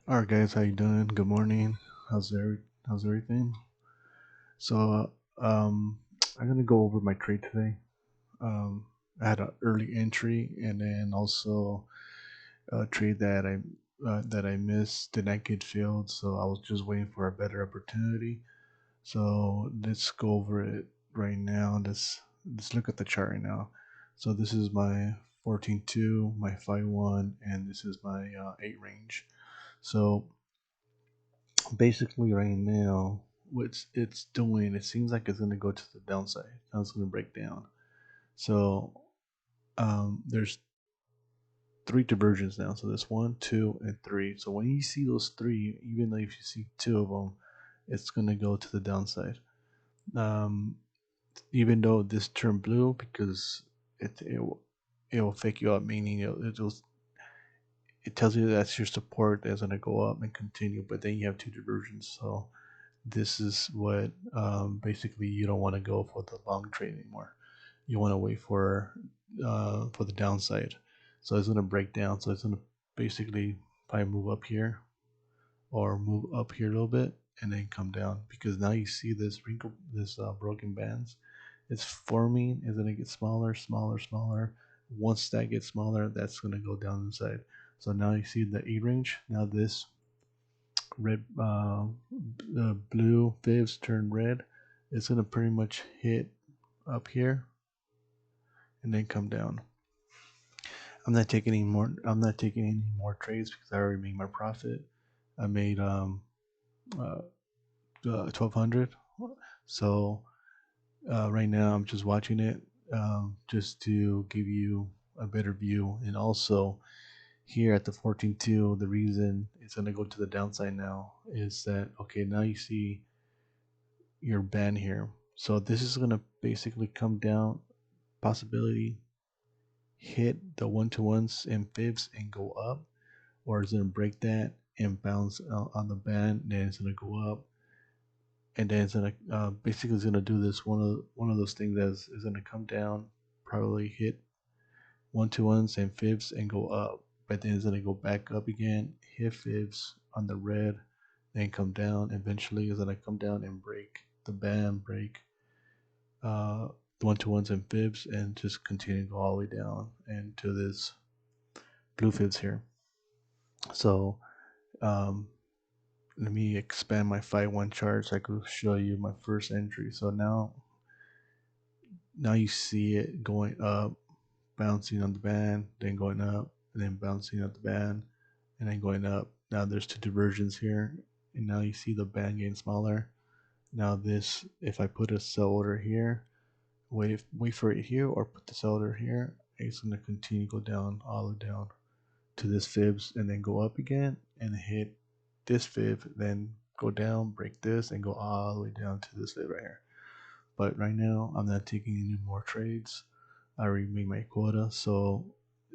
All right, guys, how you doing? Good morning. How's everything? So, I'm gonna go over my trade today. I had an early entry, and then also a trade that I missed did not get filled. So I was just waiting for a better opportunity. So let's go over it right now. Let's look at the chart right now. So this is my 14.2, my 5.1, and this is my 8 range. So basically right now what it's doing, it seems like it's going to go to the downside. Now it's going to break down. So there's three diversions now. So there's one, two, and three. So when you see those three, even though if you see two of them, it's going to go to the downside. um, Even though this turned blue, because it will fake you out, meaning it tells you that's your support that's going to go up and continue, but then you have two diversions. So this is what basically you don't want to go for the long trade anymore. You want to wait for the downside. So it's going to break down. So it's going to basically probably move up here or move up here a little bit and then come down, because now you see this wrinkle, this broken bands. It's forming. It's going to get smaller, smaller, smaller. Once that gets smaller, that's going to go down inside. So now you see the E range. Now this red, blue fibs turn red, it's gonna pretty much hit up here and then come down. I'm not taking any more. I'm not taking any more trades because I already made my profit. I made uh, 1,200. So right now I'm just watching it, just to give you a better view. And also here at the 14.2, the reason it's gonna go to the downside now is that, okay, now you see your band here. So this is gonna basically come down, possibility hit the one to ones and fibs and go up, or it's gonna break that and bounce on the band. Then it's gonna go up, and then it's gonna basically it's gonna do this one of those things that is gonna come down, probably hit one to ones and fibs and go up, but then it's gonna go back up again, hit fibs on the red, then come down. Eventually, it's gonna come down and break the band, break uh, one to ones and fibs, and just continue to go all the way down and to this blue fibs here. So um, let me expand my 5-1 chart so I could show you my first entry. So now you see it going up, bouncing on the band, then going up, and then bouncing up the band, and then going up. Now there's two diversions here, and now you see the band getting smaller. Now this, if I put a sell order here, wait for it here, or put the sell order here, it's gonna continue to go down all the way down to this fibs, and then go up again and hit this fib, then go down, break this, and go all the way down to this fib right here. But right now, I'm not taking any more trades. I already made my quota, so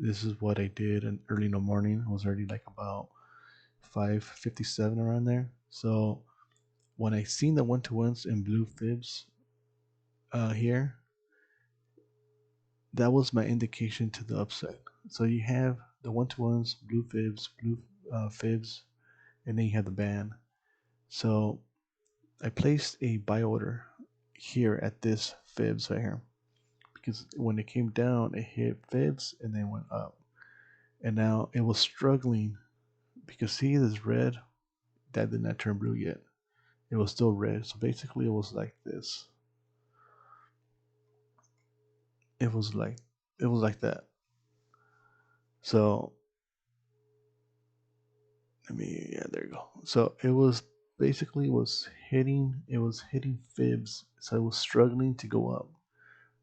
this is what I did in early in the morning. It was already like about 5:57 around there. So when I seen the one to ones and blue fibs here, that was my indication to the upside. So you have the one to ones, blue fibs, and then you have the band. So I placed a buy order here at this fibs right here, because when it came down, it hit fibs and then went up, and now it was struggling because see this red that did not turn blue yet. It was still red. So basically, it was like this. It was like it was like that. So yeah, there you go. So it was basically it was hitting fibs, so it was struggling to go up.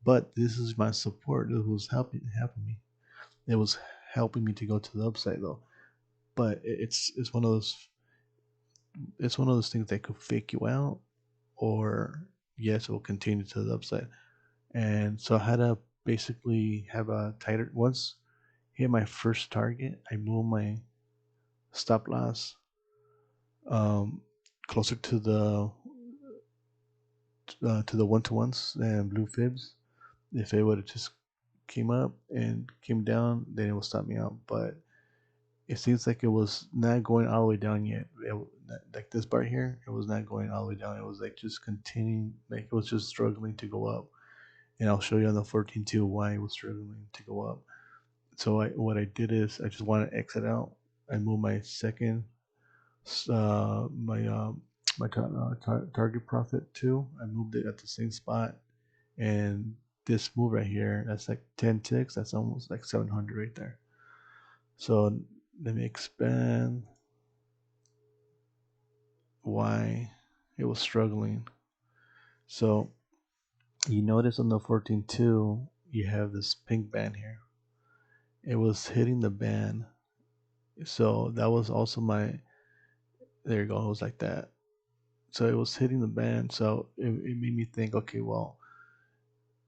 But this is my support. It was helping me. It was helping me to go to the upside though. But it's one of those things that could fake you out, or yes, it will continue to the upside. And so I had to basically have a tighter, once hit my first target, I moved my stop loss um, closer to the one to ones and blue fibs. If it would have just came up and came down, then it will stop me out. But it seems like it was not going all the way down yet. Like this part here, it was not going all the way down. It was like just continuing, like it was just struggling to go up. And I'll show you on the 14.2 why it was struggling to go up. So what I did is I just want to exit out. I moved my second, my target profit too. I moved it at the same spot, and this move right here, that's like 10 ticks. That's almost like 700 right there. So let me expand why it was struggling. So you notice on the 14.2, you have this pink band here. It was hitting the band. So that was also my, there you go, it was like that. So it was hitting the band. So it made me think, okay, well,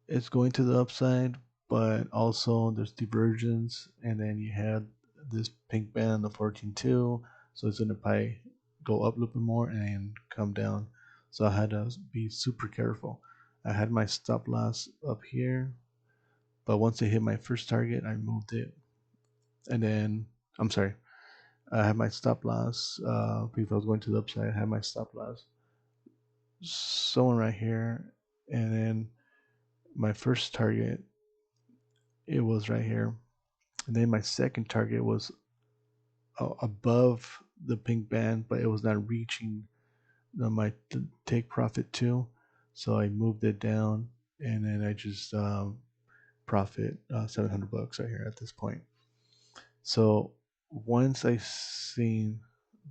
it's going to the upside, but also there's divergence, and then you had this pink band on the 14.2, so it's gonna probably go up a little bit more and come down. So I had to be super careful. I had my stop loss up here, but once I hit my first target, I moved it, and then I'm sorry, I had my stop loss. If I was going to the upside, I had my stop loss someone right here, and then my first target, it was right here. And then my second target was above the pink band, but it was not reaching my take profit too. So I moved it down, and then I just profit $700 right here at this point. So once I seen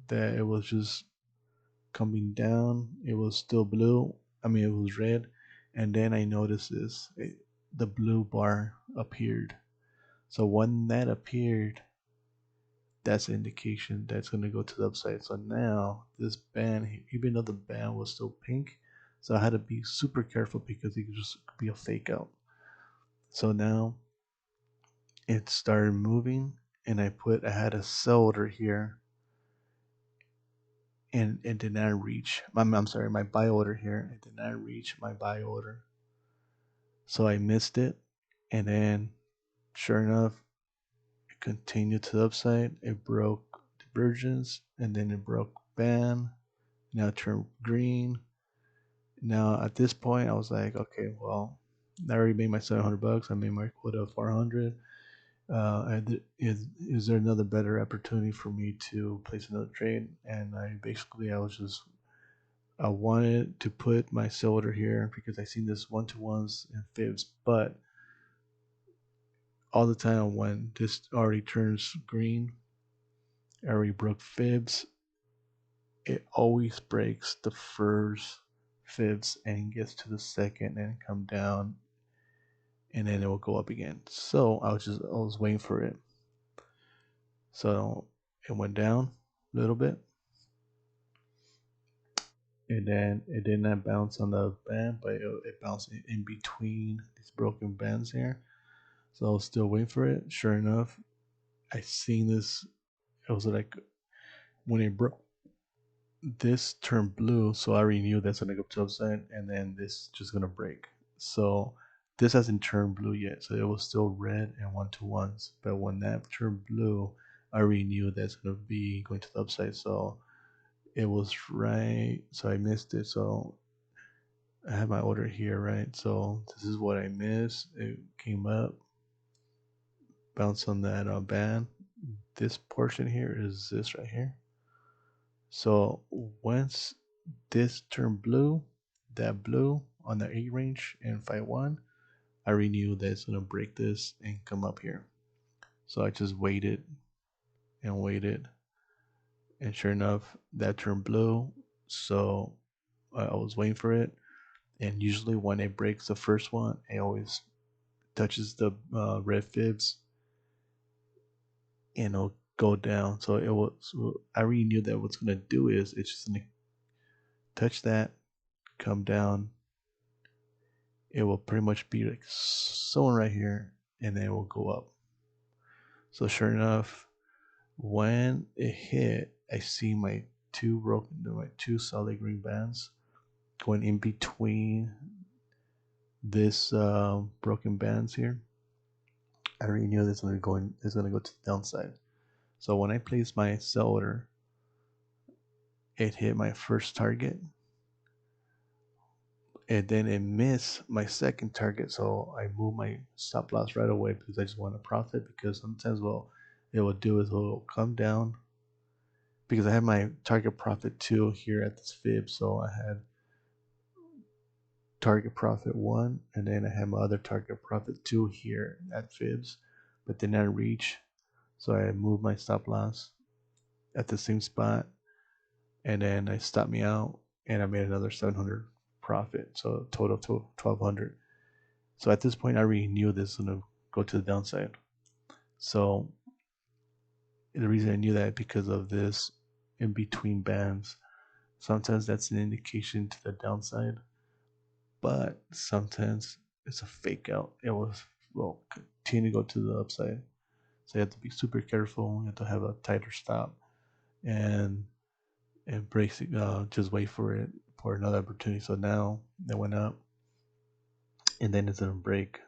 that it was just coming down, it was still blue. I mean, it was red, and then I noticed this: the blue bar appeared. So when that appeared, that's an indication that's going to go to the upside. So now this band, even though the band was still pink, so I had to be super careful because it could just be a fake out. So now it started moving, and I had a sell order here, and it did not reach. I'm sorry, my buy order here. It did not reach my buy order, so I missed it. And then, sure enough, it continued to the upside. It broke divergence, and then it broke band. Now it turned green. Now at this point, I was like, okay, well, I already made my $700. I made my quota of 400. Is there another better opportunity for me to place another trade? And I wanted to put my sell order here because I seen this 1-to-1s and fibs, but all the time when this already turns green, I already broke fibs, it always breaks the first fibs and gets to the second and come down, and then it will go up again. So I was waiting for it. So it went down a little bit, and then it did not bounce on the band, but it bounced in between these broken bands here. So I was still waiting for it. Sure enough, I seen this. It was like when it broke, this turned blue, so I already knew that's gonna go to upside, and then this just gonna break. So this hasn't turned blue yet, so it was still red and 1-to-1s. But when that turned blue, I already knew that's gonna be going to the upside. So it was right. So I missed it. So I have my order here, right? So this is what I missed. It came up, bounced on that band. This portion here is this right here. So once this turned blue, that blue on the 8 range and 5-1, I already knew that it's gonna break this and come up here. So I just waited and waited, and sure enough, that turned blue. So I was waiting for it, and usually when it breaks the first one, it always touches the red fibs, and it'll go down. So it was. So I already knew that what's gonna do is it's just gonna touch that, come down. It will pretty much be like someone right here, and then it will go up. So sure enough, when it hit, I see my two solid green bands going in between this broken bands here. I already knew this is gonna go to the downside. So when I placed my sell order, it hit my first target, and then it missed my second target. So I moved my stop loss right away because I just want to profit. Because sometimes, well, it will do is it will come down because I had my target profit 2 here at this fib. So I had target profit 1, and then I had my other target profit 2 here at fibs, but did not reach. So I moved my stop loss at the same spot, and then I stopped me out, and I made another 700 profit. So total to 1200. So at this point, I already knew this was gonna go to the downside. So the reason I knew that because of this in between bands. Sometimes that's an indication to the downside, but sometimes it's a fake out. It will continue to go to the upside. So you have to be super careful. You have to have a tighter stop, and basically just wait for it for another opportunity. So now it went up, and then it's gonna break.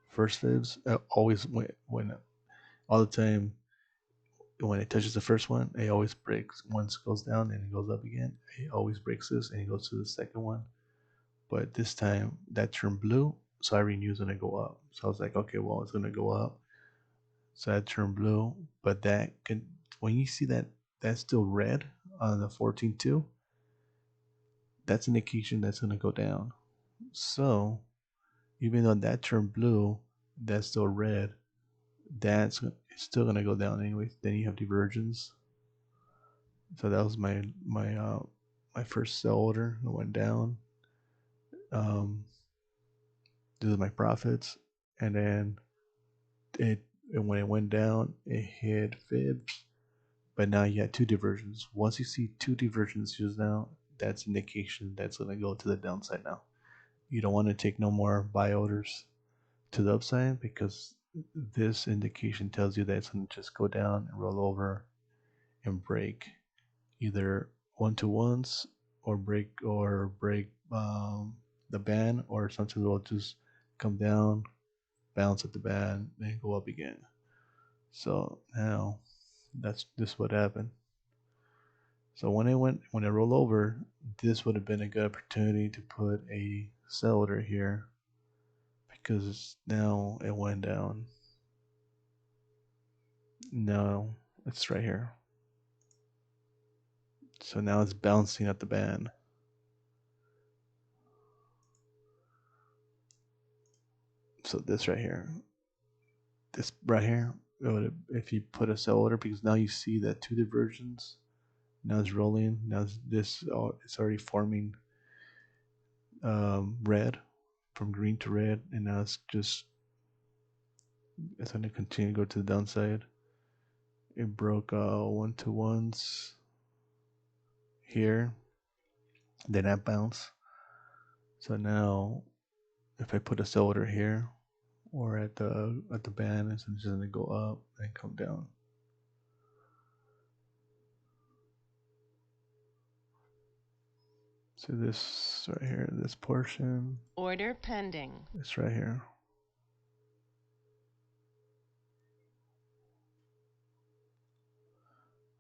First fibs always when all the time when it touches the first one, it always breaks. Once it goes down and it goes up again, it always breaks this and it goes to the second one. But this time that turned blue, so I already knew it was gonna go up. So I was like, okay, well it's gonna go up. So that turned blue, but that can when you see that that's still red on the 14.2, that's an indication that's gonna go down. So even though that turned blue, that's still red. That's still gonna go down anyway. Then you have divergence. So that was my first sell order. It went down. Um, this is my profits, and then it and when it went down, it hit fibs. But now you had two diversions. Once you see two diversions just now, that's indication that's gonna go to the downside now. You don't want to take no more buy orders to the upside because this indication tells you that it's gonna just go down and roll over and break either one to ones or break the band, or sometimes it'll just come down, bounce at the band, then go up again. So now that's this what happened. So when it rolled over, this would have been a good opportunity to put a sell order here because now it went down. No, it's right here. So now it's bouncing at the band. So this right here, if you put a sell order, because now you see that two diversions. Now it's rolling. Now it's already forming red from green to red, and now it's going to continue to go to the downside. It broke one to ones here, then that bounce. So now if I put a sell order here or at the band, it's just going to go up and come down. So this right here, this portion. Order pending. It's right here.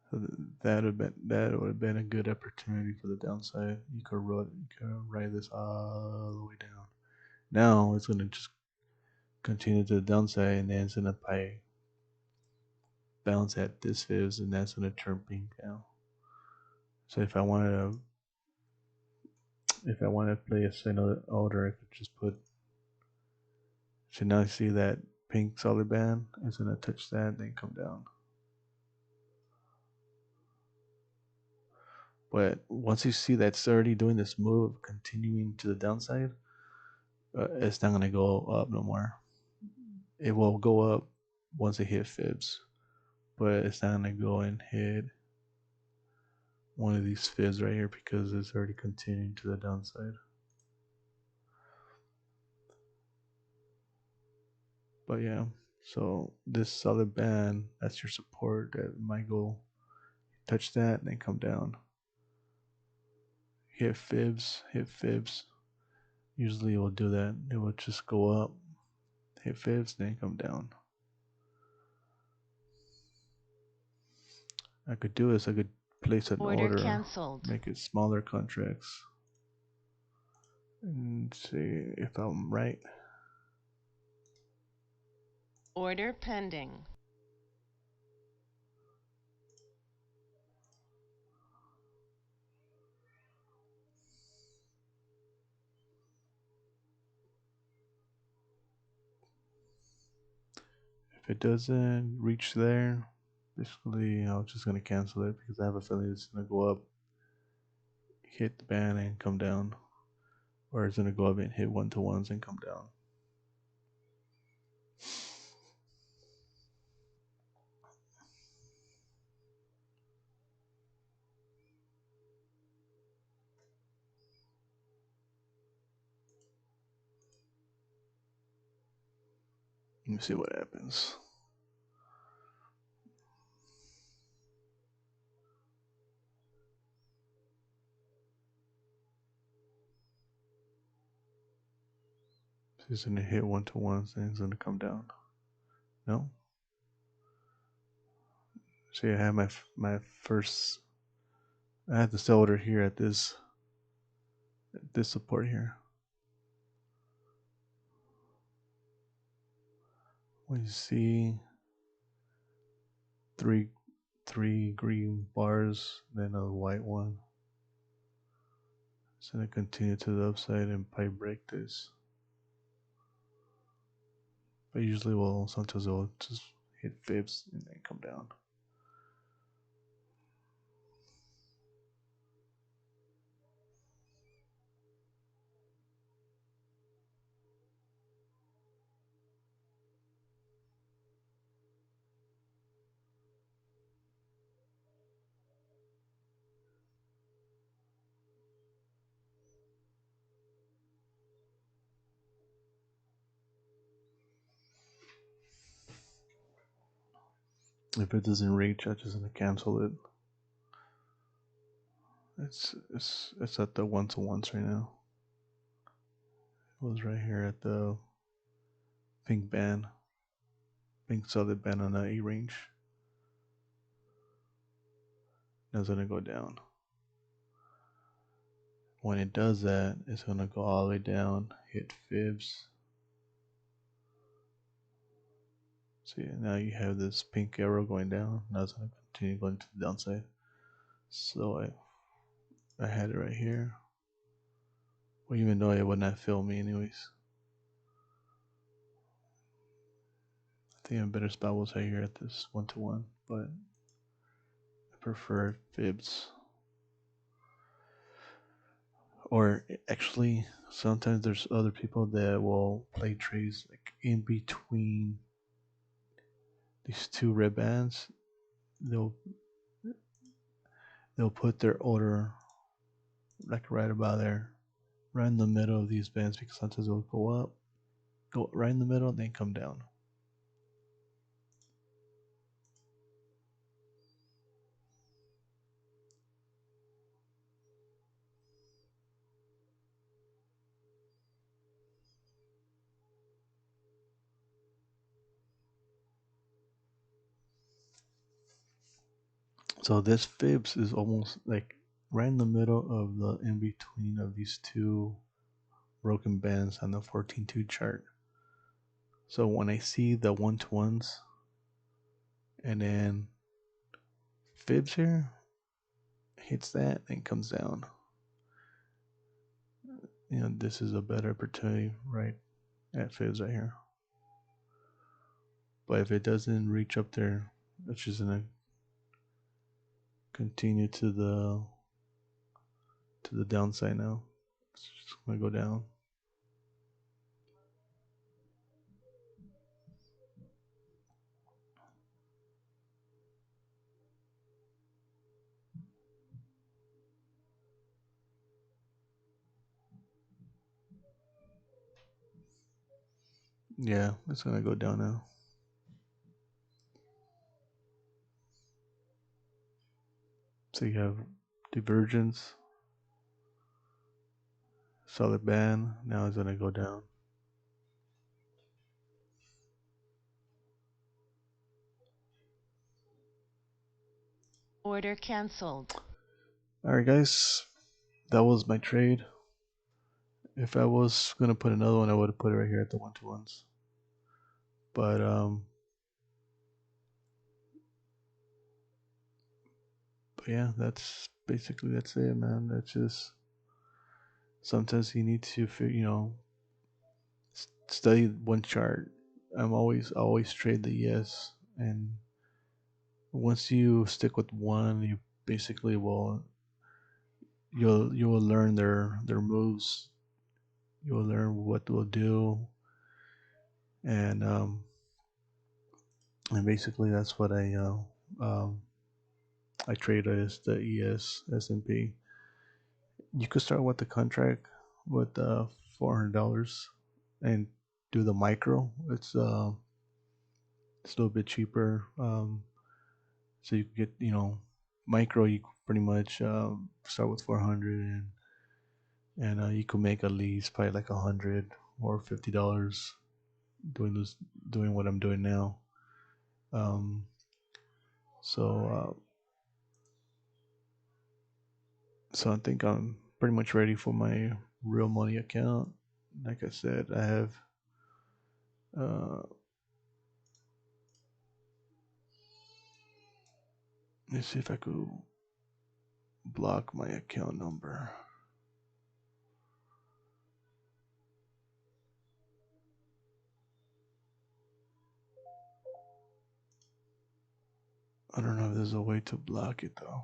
So that would have been a good opportunity for the downside. You could ride this all the way down. Now it's gonna just continue to the downside, and then it's gonna pay bounce at this fibs, and that's gonna turn pink now. So if I wanted to play a single order, I could just put. So now you see that pink solid band is gonna touch that, then come down. But once you see that it's already doing this move, continuing to the downside, it's not gonna go up no more. It will go up once it hit fibs, but it's not gonna go and hit one of these fibs right here because it's already continuing to the downside. But yeah, so this solid band, that's your support. That might go touch that and then come down. Hit fibs. Usually it will do that. It will just go up, hit fibs, then come down. I could do is I could place an Order order, canceled. make it smaller contracts, and see if I'm right. Order pending. If it doesn't reach there, basically I'm just gonna cancel it because I have a feeling it's gonna go up, hit the band and come down, or it's gonna go up and hit one-to-ones and come down. Let me see what happens. It's gonna hit one-to-ones and it's gonna come down. No. See, I have my first. I had the sell order here at this support here. We see three green bars, then a white one. It's gonna continue to the upside and probably break this. But usually, well, sometimes it'll just hit fibs and then come down. If it doesn't reach, I'm just gonna cancel it. It's at the one-to-ones right now. It was right here at the pink band, pink solid band on the A range. Now it's gonna go down. When it does that, it's gonna go all the way down, hit fibs. See, now you have this pink arrow going down. Now it's gonna continue going to the downside. So I had it right here. Well, even though it would not fail me anyways. I think a better spot was right here at this one-to-one, but I prefer fibs. Or actually, sometimes there's other people that will play trades like in between these two red bands. They'll put their order like right about there, right in the middle of these bands, because sometimes they'll go up, go right in the middle, and then come down. So this fibs is almost like right in the middle of the in between of these two broken bands on the 14-2 chart. So when I see the one-to-ones and then fibs here hits that and comes down, this is a better opportunity right at fibs right here. But if it doesn't reach up there, it's just gonna continue to the downside now. It's just gonna go down. Yeah, it's gonna go down now. So you have divergence, solid band. Now it's gonna go down. Order cancelled. All right, guys, that was my trade. If I was gonna put another one, I would have put it right here at the 1-to-1s. But yeah, that's it, man. That's just sometimes you need to study one chart. I always trade the yes, and once you stick with one, you basically you will learn their moves. You will learn what they'll do, and basically that's what I trade as the ES S&P. You could start with the contract with $400 and do the micro. It's a little bit cheaper. So you can get micro. You pretty much start with 400 and you can make at least probably like $100 or $50 doing this doing what I'm doing now. Um, so I think I'm pretty much ready for my real money account. Like I said, I have uh, let's see if I could block my account number. I don't know if there's a way to block it though.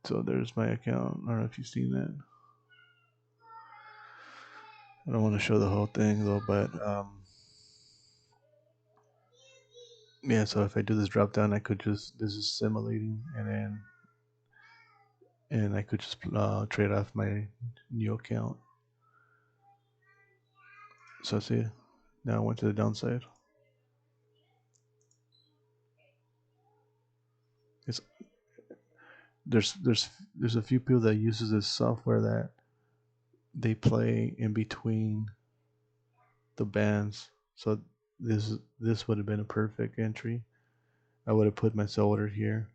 So there's my account. I don't know if you've seen that. I don't want to show the whole thing though, but yeah. So if I do this drop down, I could just this is simulating, and I could just trade off my new account. So see, now I went to the downside. It's there's a few people that uses this software that they play in between the bands. So this would have been a perfect entry. I would have put my sell order here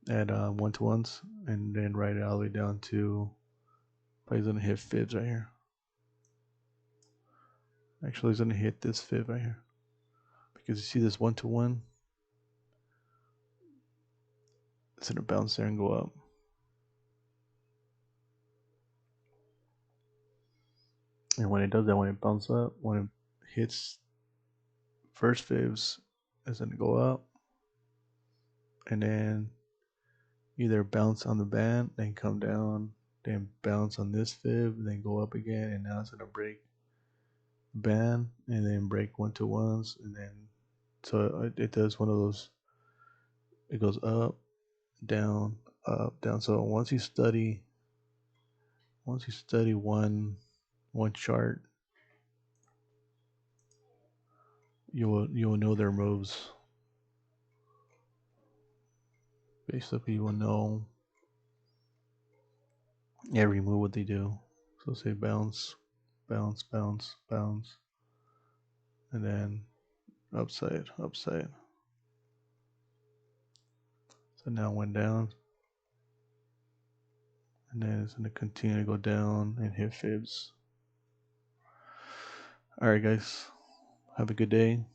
at 1-to-1s and then write it all the way down to probably gonna hit fibs right here. Actually, it's gonna hit this fib right here because you see this 1-to-1. It's gonna bounce there and go up. And when it does that, when it bounces up, when it hits first fibs, it's gonna go up and then either bounce on the band, then come down, then bounce on this fib, then go up again, and now it's gonna break band and then break 1-to-1s, and then so it does one of those. It goes up, down. So once you study one chart, you will know their moves. Basically, you will know every move what they do. So say bounce, bounce, bounce, bounce, and then upside, upside. So now it went down, and then it's gonna continue to go down and hit fibs. All right, guys, have a good day.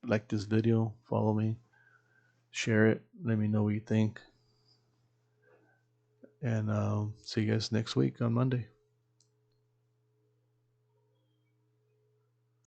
Like this video, follow me, share it. Let me know what you think, and see you guys next week on Monday.